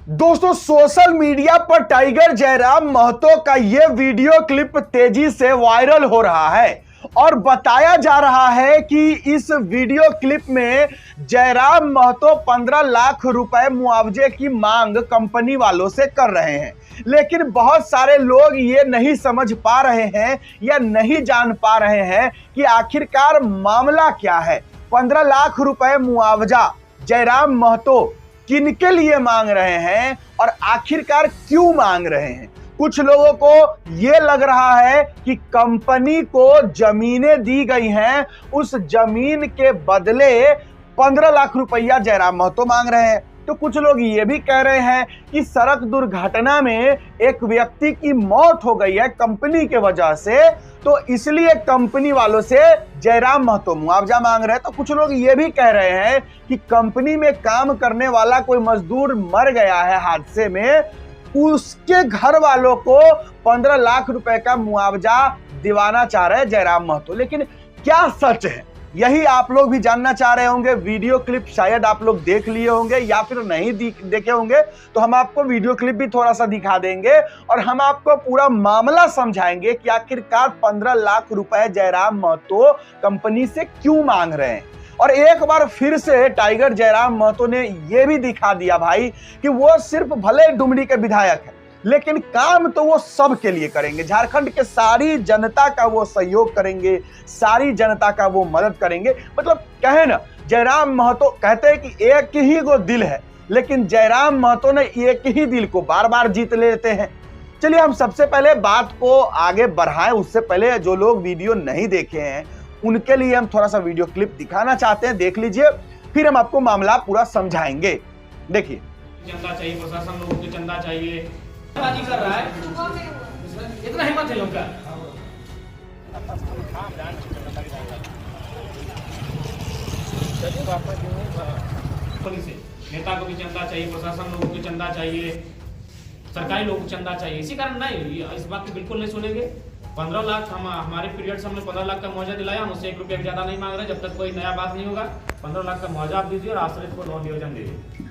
दोस्तों social media पर tiger Jairam Mahato का यह वीडियो क्लिप तेजी से वायरल हो रहा है और बताया जा रहा है कि इस वीडियो क्लिप में जयराम महतो 15 लाख रुपए मुआवजे की मांग कंपनी वालों से कर रहे हैं। लेकिन बहुत सारे लोग ये नहीं समझ पा रहे हैं या नहीं जान पा रहे हैं कि आखिरकार मामला क्या है। 15 लाख रुपए मुआवजा जयराम महतो किनके लिए मांग रहे हैं और आखिरकार क्यों मांग रहे हैं। कुछ लोगों को यह लग रहा है कि कंपनी को जमीनें दी गई हैं, उस जमीन के बदले 15 लाख रुपया जयराम महतो मांग रहे हैं। तो कुछ लोग ये भी कह रहे हैं कि सड़क दुर्घटना में एक व्यक्ति की मौत हो गई है कंपनी के वजह से, तो इसलिए कंपनी वालों से जयराम महतो मुआवजा मांग रहे हैं। तो कुछ लोग ये भी कह रहे हैं कि कंपनी में काम करने वाला कोई मजदूर मर गया है हादसे में, उसके घर वालों को 15 लाख रुपए का मुआवजा दिवाना चाह रहे हैं जयराम महतो। लेकिन क्या सच है, यही आप लोग भी जानना चाह रहे होंगे। वीडियो क्लिप शायद आप लोग देख लिए होंगे या फिर नहीं देखे होंगे, तो हम आपको वीडियो क्लिप भी थोड़ा सा दिखा देंगे और हम आपको पूरा मामला समझाएंगे कि आखिरकार 15 लाख रुपए जयराम महतो कंपनी से क्यों मांग रहे हैं। और एक बार फिर से टाइगर जयराम महतो ने यह भी दिखा दिया भाई कि वो सिर्फ भले डुमरी के विधायक है, लेकिन काम तो वो सब के लिए करेंगे। झारखंड के सारी जनता का वो सहयोग करेंगे, सारी जनता का वो मदद करेंगे। मतलब कहे ना, जयराम महतो कहते हैं कि एक ही को दिल है, लेकिन जयराम महतो ने एक ही दिल को बार बार जीत लेते हैं। चलिए हम सबसे पहले बात को आगे बढ़ाएं, उससे पहले जो लोग वीडियो नहीं देखे हैं उनके लिए हम थोड़ा सा वीडियो क्लिप दिखाना चाहते हैं, देख लीजिए, फिर हम आपको मामला पूरा समझाएंगे। देखिए, चंदा चाहिए, प्रशासन लोगों को चंदा चाहिए, बाजी कर रहा है, इतना हिम्मत है लोग का। नेता को भी चंदा चाहिए, प्रशासन लोगों को चंदा चाहिए, सरकारी लोगों को चंदा चाहिए। इसी कारण नहीं, इस बात को बिल्कुल नहीं सुनेंगे। 15 लाख हमारे पीरियड से हमने 15 लाख का मुआवजा दिलाया, हम उससे 1 रुपया भी ज्यादा नहीं मांग रहे। जब तक कोई नया बात नहीं होगा 15 लाख का मुआवजा आप दीजिए और आश्रित को लोन नियोजन दीजिए।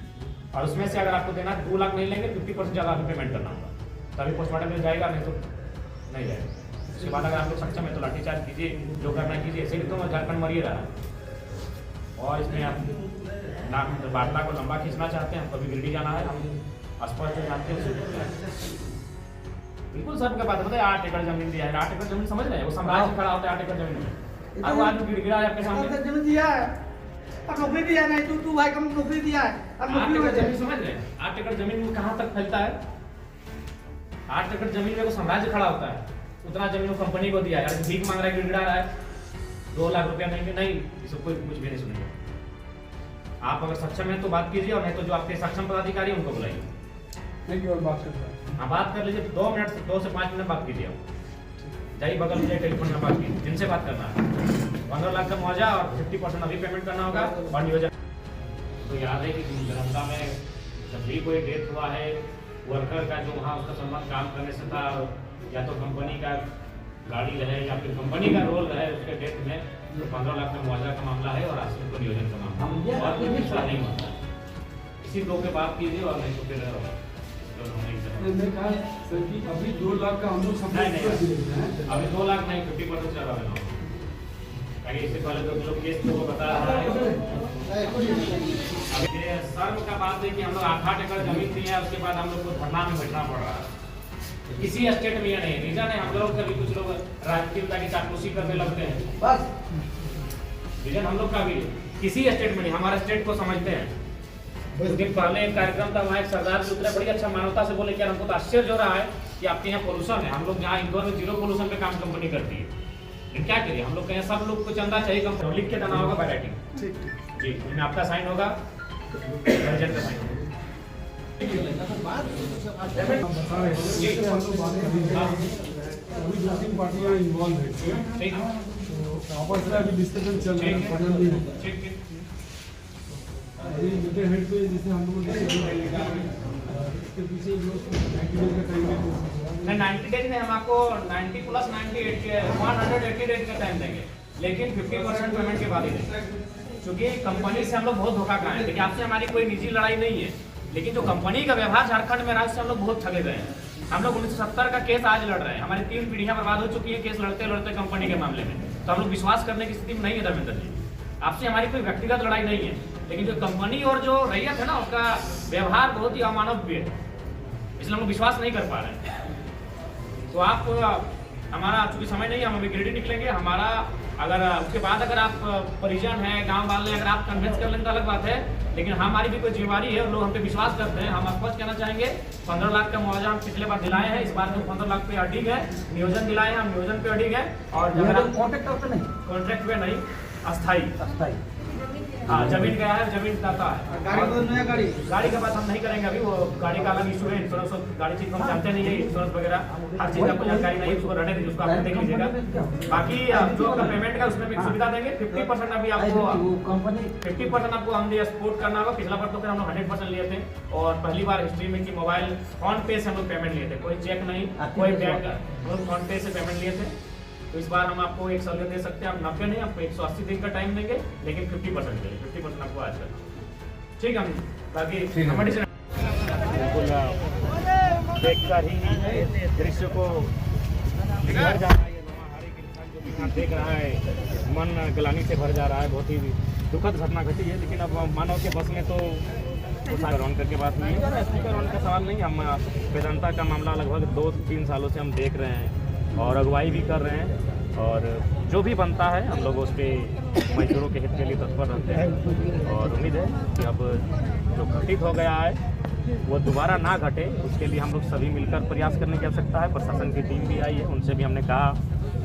और उसमें से अगर आपको देना है 2 लाख नहीं लेंगे, 50% ज़्यादा आपको पेमेंट करना होगा, तभी पोस्टमार्टम मिल जाएगा, नहीं तो नहीं जाएगा। उसके बाद अगर आप लोग सक्षम है तो लाठीचार्ज कीजिए, जो करना कीजिए। ऐसे तो झारखंड मरिए रहा है। और इसमें आप वार्ता को लंबा खींचना चाहते हैं, कभी गिरडी जाना है, हम स्पष्ट जानते हैं। बिल्कुल सब का बात है, 8 एकड़ जमीन दिया है। 8 एकड़ जमीन समझ रहे हैं, वो साम्राज्य खड़ा होता है 8 एकड़ जमीन में। अब आज गिरगिरा है आपके सामने, जमीन दिया है और नौकरी दिया नहीं, तू भाई कम नौकरी दिया है। 8 एकड़ जमीन समझ रहे हैं, 8 एकड़ जमीन में कहाँ तक फैलता है। 8 एकड़ जमीन में वो साम्राज्य खड़ा होता है, उतना जमीन वो कंपनी को दिया है। भीख मांग रहा है, गिड़गिड़ा रहा है, 2 लाख रुपया नहीं, ये सब कोई कुछ भी नहीं सुनेगा। आप अगर सक्षम है तो बात कीजिए, और नहीं तो जो आपके सक्षम पदाधिकारी उनको बुलाइए। बात कर रहा है, हाँ बात कर लीजिए, 2 से 5 मिनट बात कीजिए। आप जाइए बगल में, टेलीफोन में बात कीजिए, जिनसे बात करना है। 15 लाख का मुआवजा और 50% अभी पेमेंट करना होगा और नियोजन। तो याद है कि दरभंगा में जब भी कोई डेथ हुआ है, वर्कर का जो वहाँ उसका संबंध काम करने से था, या तो कंपनी का गाड़ी रहे या फिर कंपनी का रोल रहे उसके डेथ में, तो 15 लाख का मुआवजा का मामला है और आश्रित को नियोजन का मामला, और कोई दूसरा नहीं होता। इसी 2 के बात कीजिए, और नहीं तो फिर अभी 2 लाख का हम लोग अभी 2 लाख नहीं, 50% ज़्यादा देना होगा। इससे पहले तो लोग केस को बता रहा है। अभी सर्व का बात है कि हम लोग 8 एकड़ जमीन दी है, उसके बाद हम लोग को धरना में बैठना पड़ रहा है। किसी स्टेट में यह नहीं रीजन है। हम लोग कभी कुछ लोग राजनीतिकता की चापलूसी करने लगते हैं, बस रीजन हम लोग का भी किसी स्टेट में नहीं, हमारे स्टेट को समझते हैं। कुछ दिन पहले एक कार्यक्रम था, वहाँ एक सरदार जी उतरे, बड़ी अच्छा मानवता से बोले कि हमको तो आश्चर्य हो रहा है कि आपके यहाँ पोल्यूशन है। हम लोग यहाँ इंदौर में 0 पोल्यूशन पे काम कंपनी करती है, लेकिन क्या करिए, हम लोग कहें सब लोग को चंदा चाहिए, कंपनी लिख के देना होगा बाय राइटिंग जी, इसमें आपका साइन होगा, प्रेसिडेंट का साइन होगा। पार्टियां इन्वॉल्व है, ठीक है, आपस में अभी डिस्कशन चल रहा है। ठीक है, अभी मीटर हेड पे जैसे हम लोग इसके पीछे 90 डेज का टाइम है। 90 डेज में हम आपको 90 + 98 के 180 डेज का टाइम देंगे, लेकिन 50% पेमेंट के बाद ही देंगे, क्योंकि कंपनी से हम लोग बहुत धोखा खाए हैं। देखिए, आपसे हमारी कोई निजी लड़ाई नहीं है, लेकिन जो कंपनी का व्यवहार झारखंड में राज्य से हम लोग बहुत ठगे गए हैं। हम लोग 1970 का केस आज लड़ रहे हैं, हमारी 3 पीढ़ियां बर्बाद हो चुकी है केस लड़ते लड़ते कंपनी के मामले में। तो हम लोग विश्वास करने की स्थिति में नहीं है धर्मेंद्र जी, आपसे हमारी कोई व्यक्तिगत लड़ाई नहीं है, लेकिन जो कंपनी और जो रैयत है ना उसका व्यवहार बहुत ही अमानवीय है, इसलिए हम लोग विश्वास नहीं कर पा रहे हैं। तो आप हमारा चूंकि समय नहीं है, हम अभी गिरडी निकलेंगे, हमारा अगर उसके बाद अगर आप परिजन हैं, गांव वाले अगर आप कन्विंस कर लें तो अलग बात है, लेकिन हमारी भी कोई जिम्मेवारी है और लोग हम पे विश्वास करते हैं। हम स्पष्ट कहना चाहेंगे 15 लाख का मुआवजा हम पिछले बार दिलाए हैं, इस बार जो 15 लाख पे अडिग है, नियोजन दिलाए हैं, हम नियोजन पे अडिग है। और कॉन्ट्रैक्ट पे नहीं, कॉन्ट्रैक्ट पे नहीं, अस्थाई हाँ, जमीन गया है, जमीन दाता है। गाड़ी का बात हम नहीं करेंगे अभी, वो गाड़ी का अलग इशू है, इंश्योरेंस गाड़ी चीज हम जानते नहीं है, इंश्योरेंस वगैरह हर चीज आपको जानकारी नहीं है, उसको रहने दीजिए, उसको आप देख लीजिएगा। बाकी जो आपका पेमेंट का उसमें भी सुविधा देंगे, 50% अभी आपको 50% आपको हम स्पोर्ट करना होगा। पिछला बार तो फिर हम लोग 100% लिए थे, और पहली बार हिस्ट्री में कि मोबाइल फोन पे से हम लोग पेमेंट लिए थे, कोई चेक नहीं, कोई बैंक, हम लोग फोन पे से पेमेंट लिए थे। तो इस बार हम आपको एक सहूलियत दे सकते हैं, आप 90 नहीं, आपको 180 दिन का टाइम देंगे, लेकिन 50% देंगे, 50% आपको आज करना, ठीक है। बाकी बिल्कुल देखकर ही दृश्य को भर जा रहा है, हर एक इंसान जो भी यहाँ देख रहा है मन ग्लानि से भर जा रहा है। बहुत ही दुखद घटना घटी है, लेकिन अब मानव के बस में तो ऑन करके बात नहीं है, स्पीकर ऑन का सवाल नहीं। हम वेदांता का मामला लगभग 2-3 सालों से हम देख रहे हैं और अगुवाई भी कर रहे हैं, और जो भी बनता है हम लोग उस पर मजदूरों के हित के लिए तत्पर रहते हैं। और उम्मीद है कि अब जो घटित हो गया है वो दोबारा ना घटे, उसके लिए हम लोग सभी मिलकर प्रयास करने की आवश्यकता है। प्रशासन की टीम भी आई है, उनसे भी हमने कहा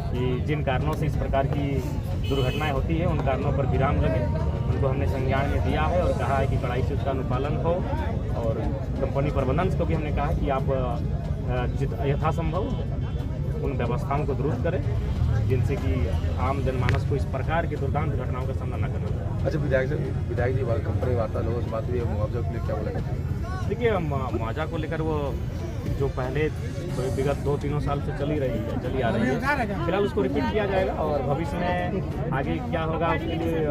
कि जिन कारणों से इस प्रकार की दुर्घटनाएं होती है उन कारणों पर विराम लगे, उनको हमने संज्ञान में दिया है और कहा है कि कड़ाई से उसका अनुपालन हो। और कंपनी प्रबंधन को भी हमने कहा कि आप यथासंभव उन व्यवस्थाओं को दुरुस्त करें जिनसे कि आम जनमानस को इस प्रकार की दुर्दांत घटनाओं का सामना न करना पड़े। अच्छा, विधायक जी कंपनी वार्ता लोगों से बात हुई है, मुआवजा के लिए क्या बोला? देखिए, मुआवजा को लेकर वो जो पहले विगत 2-3 साल से चली आ रही है, फिलहाल उसको रिपीट किया जाएगा और भविष्य में आगे क्या होगा उसके लिए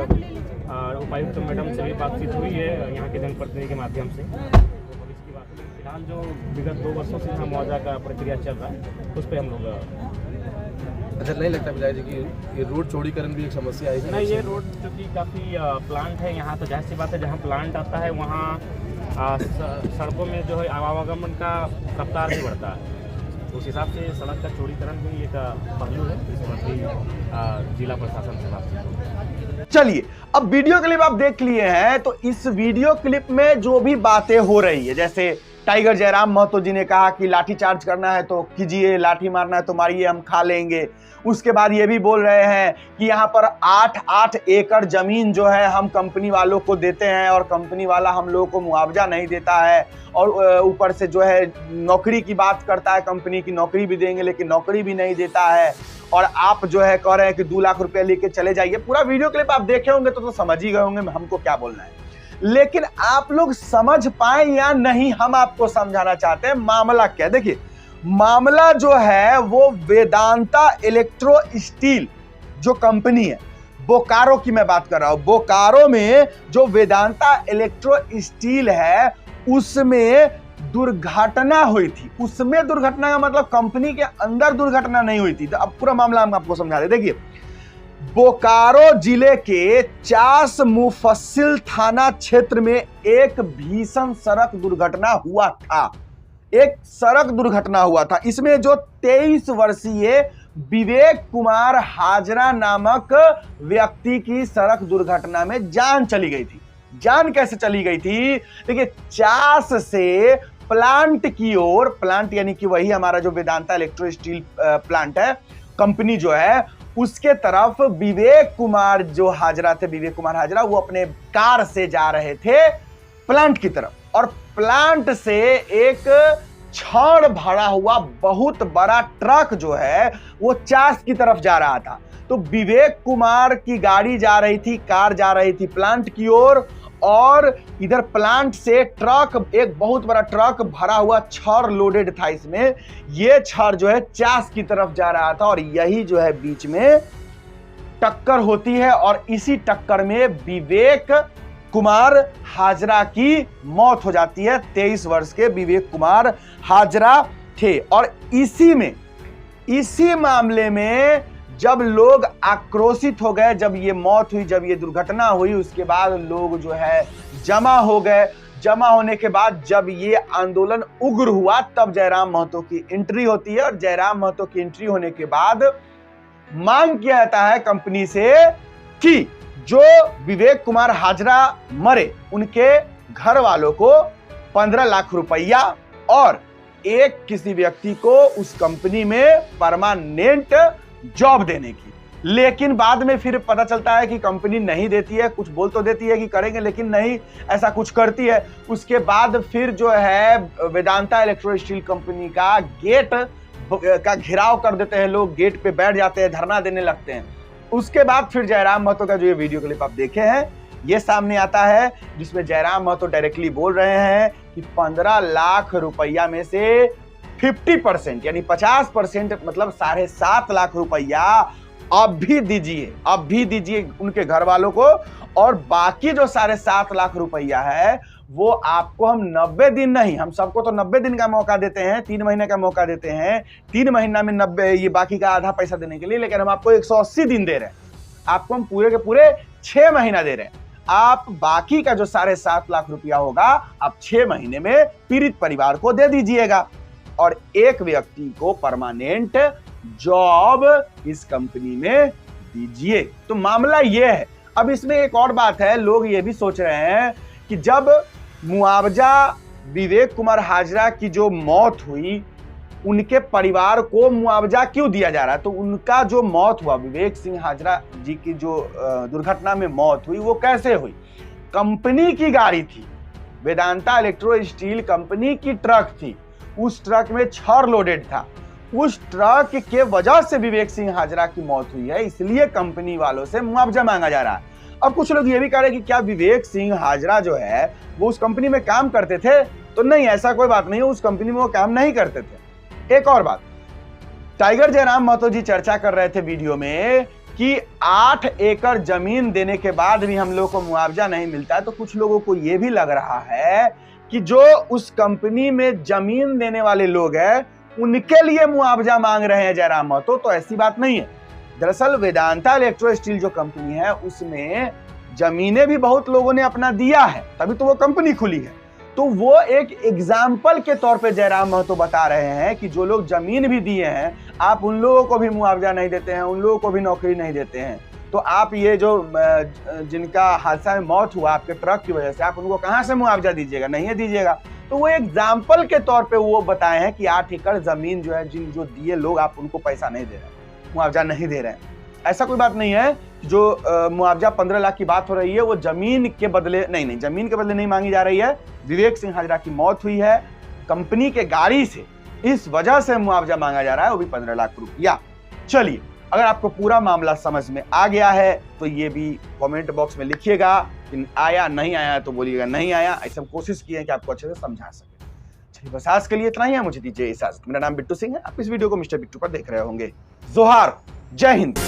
उपायुक्त मैडम से भी बातचीत हुई है यहाँ के जनप्रतिनिधि के माध्यम से। भविष्य की बात है, फिलहाल जो विगत 2 वर्षों से यहाँ मुआवजा का प्रक्रिया चल रहा है उस पर हम लोग। अच्छा, नहीं लगता विधायक जी कि ये रोड चौड़ीकरण भी एक समस्या है? नहीं, ये रोड चूँकि काफ़ी प्लांट है यहाँ, तो जाहिर सी बात है जहाँ प्लांट आता है वहाँ सड़कों में जो है आवागमन का रफ्तार भी बढ़ता है, उस हिसाब से सड़क का चौड़ीकरण भी एक पहलू है, इस पर भी जिला प्रशासन से बात। चलिए, अब वीडियो क्लिप आप देख लिए हैं, तो इस वीडियो क्लिप में जो भी बातें हो रही है, जैसे टाइगर जयराम महतो जी ने कहा कि लाठी चार्ज करना है तो कीजिए, लाठी मारना है तो मारिए, हम खा लेंगे। उसके बाद ये भी बोल रहे हैं कि यहाँ पर 8-8 एकड़ जमीन जो है हम कंपनी वालों को देते हैं और कंपनी वाला हम लोगों को मुआवजा नहीं देता है, और ऊपर से जो है नौकरी की बात करता है, कंपनी की नौकरी भी देंगे लेकिन नौकरी भी नहीं देता है, और आप जो है कह रहे हैं कि 2 लाख रुपए लेके चले जाइए। पूरा वीडियो क्लिप आप देखे होंगे तो समझ ही गए होंगे हमको क्या बोलना है, लेकिन आप लोग समझ पाए या नहीं हम आपको समझाना चाहते हैं मामला क्या। देखिए, मामला जो है वो वेदांता इलेक्ट्रो स्टील जो कंपनी है, बोकारो की मैं बात कर रहा हूं, बोकारो में जो वेदांता इलेक्ट्रो स्टील है उसमें दुर्घटना हुई थी। उसमें दुर्घटना का मतलब कंपनी के अंदर दुर्घटना नहीं हुई थी। तो अब पूरा मामला हम आपको समझा दे। देखिए, बोकारो जिले के चास मुफस्सिल थाना क्षेत्र में एक भीषण सड़क दुर्घटना हुआ था। एक सड़क दुर्घटना हुआ था, इसमें जो 23 वर्षीय विवेक कुमार हाजरा नामक व्यक्ति की सड़क दुर्घटना में जान चली गई थी। जान कैसे चली गई थी? देखिए, चास से प्लांट की ओर, प्लांट यानी कि वही हमारा जो वेदांता इलेक्ट्रो स्टील प्लांट है, कंपनी जो है, उसके तरफ विवेक कुमार जो हाजरा थे, विवेक कुमार हाजरा, वो अपने कार से जा रहे थे प्लांट की तरफ, और प्लांट से एक छड़ भरा हुआ बहुत बड़ा ट्रक जो है वो चास की तरफ जा रहा था। तो विवेक कुमार की गाड़ी जा रही थी, कार जा रही थी प्लांट की ओर, और इधर प्लांट से ट्रक, एक बहुत बड़ा ट्रक भरा हुआ छड़ लोडेड था इसमें। ये छड़ जो है चास की तरफ जा रहा था, और यही जो है बीच में टक्कर होती है, और इसी टक्कर में विवेक कुमार हाजरा की मौत हो जाती है। 23 वर्ष के विवेक कुमार हाजरा थे। और इसी मामले में जब लोग आक्रोशित हो गए, जब ये मौत हुई, जब ये दुर्घटना हुई, उसके बाद लोग जो है जमा हो गए। जमा होने के बाद जब ये आंदोलन उग्र हुआ, तब जयराम महतो की एंट्री होती है। और जयराम महतो की एंट्री होने के बाद मांग किया जाता है कंपनी से कि जो विवेक कुमार हाजरा मरे, उनके घर वालों को 15 लाख रुपया और एक किसी व्यक्ति को उस कंपनी में परमानेंट जॉब देने की। लेकिन बाद में फिर पता चलता है कि कंपनी नहीं देती है। कुछ बोल तो देती है कि करेंगे, लेकिन नहीं ऐसा कुछ करती है। उसके बाद फिर जो है वेदांता इलेक्ट्रो स्टील कंपनी का गेट का घेराव कर देते हैं लोग, गेट पे बैठ जाते हैं, धरना देने लगते हैं। उसके बाद फिर जयराम महतो का जो ये वीडियो क्लिप आप देखे हैं, ये सामने आता है, जिसमें जयराम महतो डायरेक्टली बोल रहे हैं कि 15 लाख रुपया में से 50% यानी 50% मतलब 7.5 लाख रुपया अब भी दीजिए उनके घर वालों को। और बाकी जो 7.5 लाख रुपया है वो आपको हम 90 दिन नहीं, हम सबको तो 90 दिन का मौका देते हैं, 3 महीने का मौका देते हैं, 3 महीना में 90, ये बाकी का आधा पैसा देने के लिए। लेकिन हम आपको 180 दिन दे रहे हैं, आपको हम पूरे के पूरे 6 महीना दे रहे हैं। आप बाकी का जो 7.5 लाख रुपया होगा आप 6 महीने में पीड़ित परिवार को दे दीजिएगा और एक व्यक्ति को परमानेंट जॉब इस कंपनी में दीजिए। तो मामला यह है। अब इसमें एक और बात है, लोग ये भी सोच रहे हैं कि जब मुआवजा विवेक कुमार हाजरा की जो मौत हुई, उनके परिवार को मुआवजा क्यों दिया जा रहा है? तो उनका जो मौत हुआ, विवेक सिंह हाजरा जी की जो दुर्घटना में मौत हुई, वो कैसे हुई? कंपनी की गाड़ी थी, वेदांता इलेक्ट्रो स्टील कंपनी की ट्रक थी, उस ट्रक में छड़ लोडेड था। उस ट्रक के वजह से विवेक सिंह हाजरा की मौत हुई है, इसलिए कंपनी वालों से मुआवजा मांगा जा रहा है। अब कुछ लोग ये भी कह रहे हैं कि क्या विवेक सिंह हाजरा जो है वो उस कंपनी में काम करते थे? तो नहीं, ऐसा कोई बात नहीं है, उस कंपनी में वो काम नहीं करते थे। एक और बात, टाइगर जयराम महतो जी चर्चा कर रहे थे वीडियो में कि 8 एकड़ जमीन देने के बाद भी हम लोग को मुआवजा नहीं मिलता है। तो कुछ लोगों को यह भी लग रहा है कि जो उस कंपनी में जमीन देने वाले लोग हैं उनके लिए मुआवजा मांग रहे हैं जयराम महतो। तो ऐसी बात नहीं है। दरअसल वेदांता इलेक्ट्रो स्टील जो कंपनी है उसमें जमीनें भी बहुत लोगों ने अपना दिया है, तभी तो वो कंपनी खुली है। तो वो एक एग्जाम्पल के तौर पे जयराम महतो बता रहे हैं कि जो लोग जमीन भी दिए हैं, आप उन लोगों को भी मुआवजा नहीं देते हैं, उन लोगों को भी नौकरी नहीं देते हैं। तो आप ये जो जिनका हादसा में मौत हुआ आपके ट्रक की वजह से, आप उनको कहां से मुआवजा दीजिएगा? नहीं दीजिएगा। तो वो एग्जाम्पल के तौर पे वो बताए हैं कि 8 एकड़ जमीन जो है, जो दिए लोग, आप उनको पैसा नहीं दे रहे, मुआवजा नहीं दे रहे हैं। ऐसा कोई बात नहीं है। जो मुआवजा 15 लाख की बात हो रही है वो जमीन के बदले नहीं, जमीन के बदले नहीं मांगी जा रही है। विवेक सिंह हाजरा की मौत हुई है कंपनी के गाड़ी से, इस वजह से मुआवजा मांगा जा रहा है, वो भी 15 लाख रुपया। चलिए, अगर आपको पूरा मामला समझ में आ गया है तो ये भी कमेंट बॉक्स में लिखिएगा कि आया नहीं आया तो बोलिएगा नहीं आया। ऐसे हम कोशिश किए हैं कि आपको अच्छे से समझा सके। चलिए, बस आज के लिए इतना ही है। मुझे दीजिए इजाजत। मेरा नाम बिट्टू सिंह है। आप इस वीडियो को मिस्टर बिट्टू पर देख रहे होंगे। जोहार, जय हिंद।